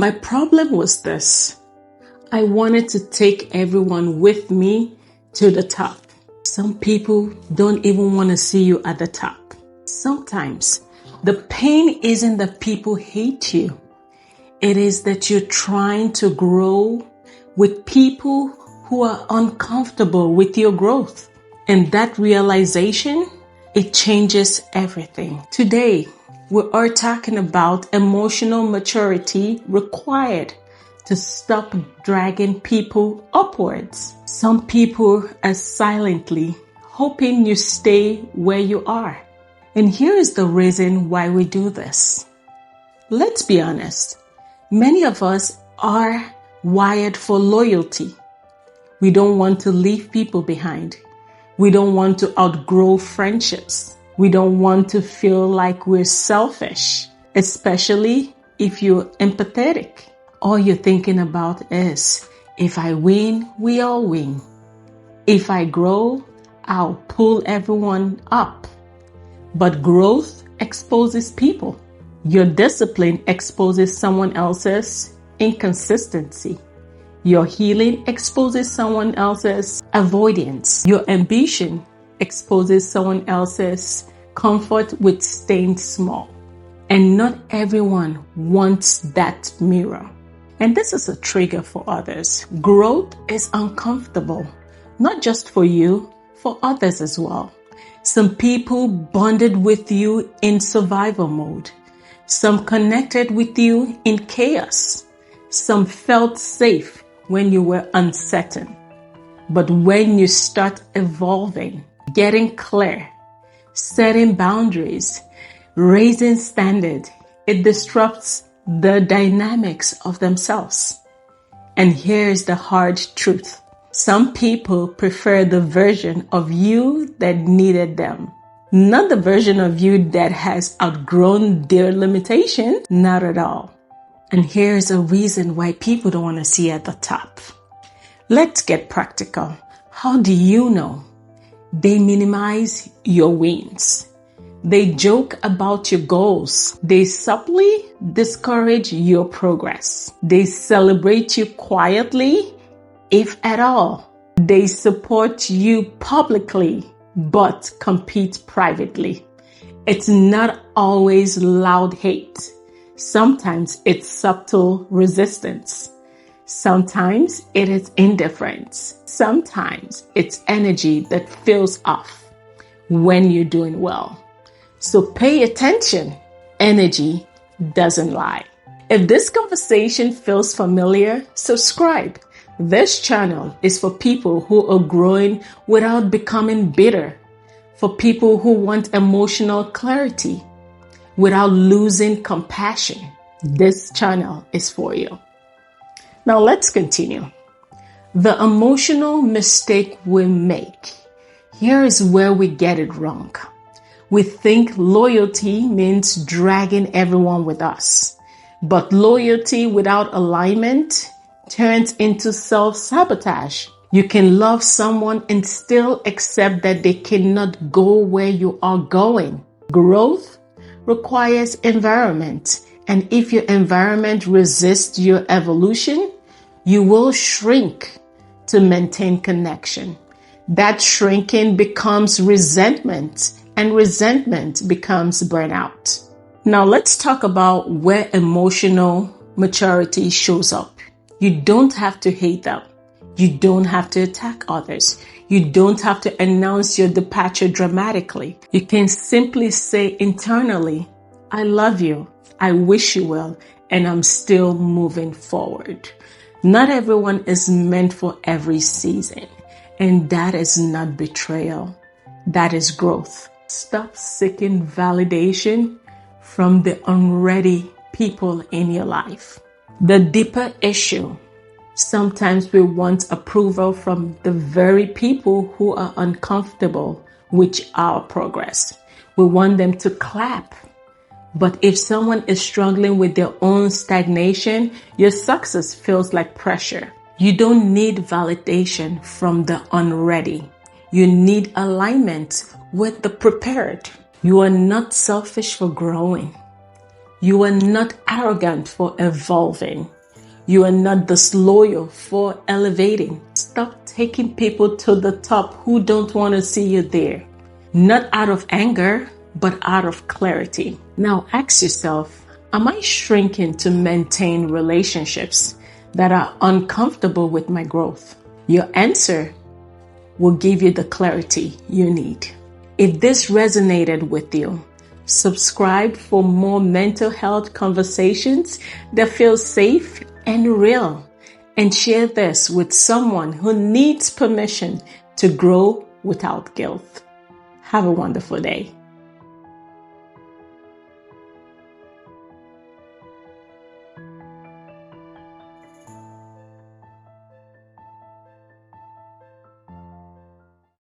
My problem was this. I wanted to take everyone with me to the top. Some people don't even want to see you at the top. Sometimes the pain isn't that people hate you. It is that you're trying to grow with people who are uncomfortable with your growth. And that realization, it changes everything. Today, we are talking about emotional maturity required to stop dragging people upwards. Some people are silently hoping you stay where you are. And here is the reason why we do this. Let's be honest. Many of us are wired for loyalty. We don't want to leave people behind. We don't want to outgrow friendships. We don't want to feel like we're selfish, especially if you're empathetic. All you're thinking about is, if I win, we all win. If I grow, I'll pull everyone up. But growth exposes people. Your discipline exposes someone else's inconsistency. Your healing exposes someone else's avoidance. Your ambition exposes someone else's comfort with staying small. And not everyone wants that mirror. And this is a trigger for others. Growth is uncomfortable, not just for you, for others as well. Some people bonded with you in survival mode. Some connected with you in chaos. Some felt safe when you were uncertain. But when you start evolving, getting clear, setting boundaries, raising standard, it disrupts the dynamics of themselves. And here's the hard truth. Some people prefer the version of you that needed them, not the version of you that has outgrown their limitation, not at all. And here's a reason why people don't want to see you at the top. Let's get practical. How do you know? They minimize your wins. They joke about your goals. They subtly discourage your progress. They celebrate you quietly, if at all. They support you publicly, but compete privately. It's not always loud hate. Sometimes it's subtle resistance. Sometimes it is indifference. Sometimes it's energy that feels off when you're doing well. So pay attention. Energy doesn't lie. If this conversation feels familiar, subscribe. This channel is for people who are growing without becoming bitter, for people who want emotional clarity without losing compassion. This channel is for you. Now let's continue. The emotional mistake we make. Here is where we get it wrong. We think loyalty means dragging everyone with us. But loyalty without alignment turns into self-sabotage. You can love someone and still accept that they cannot go where you are going. Growth requires environment. And if your environment resists your evolution, you will shrink to maintain connection. That shrinking becomes resentment, and resentment becomes burnout. Now let's talk about where emotional maturity shows up. You don't have to hate them. You don't have to attack others. You don't have to announce your departure dramatically. You can simply say internally, I love you, I wish you well, and I'm still moving forward. Not everyone is meant for every season, and that is not betrayal. That is growth. Stop seeking validation from the unready people in your life. The deeper issue, sometimes we want approval from the very people who are uncomfortable with our progress. We want them to clap. But if someone is struggling with their own stagnation, your success feels like pressure. You don't need validation from the unready. You need alignment with the prepared. You are not selfish for growing. You are not arrogant for evolving. You are not disloyal for elevating. Stop taking people to the top who don't want to see you there. Not out of anger, but out of clarity. Now ask yourself, am I shrinking to maintain relationships that are uncomfortable with my growth? Your answer will give you the clarity you need. If this resonated with you, subscribe for more mental health conversations that feel safe and real. And share this with someone who needs permission to grow without guilt. Have a wonderful day.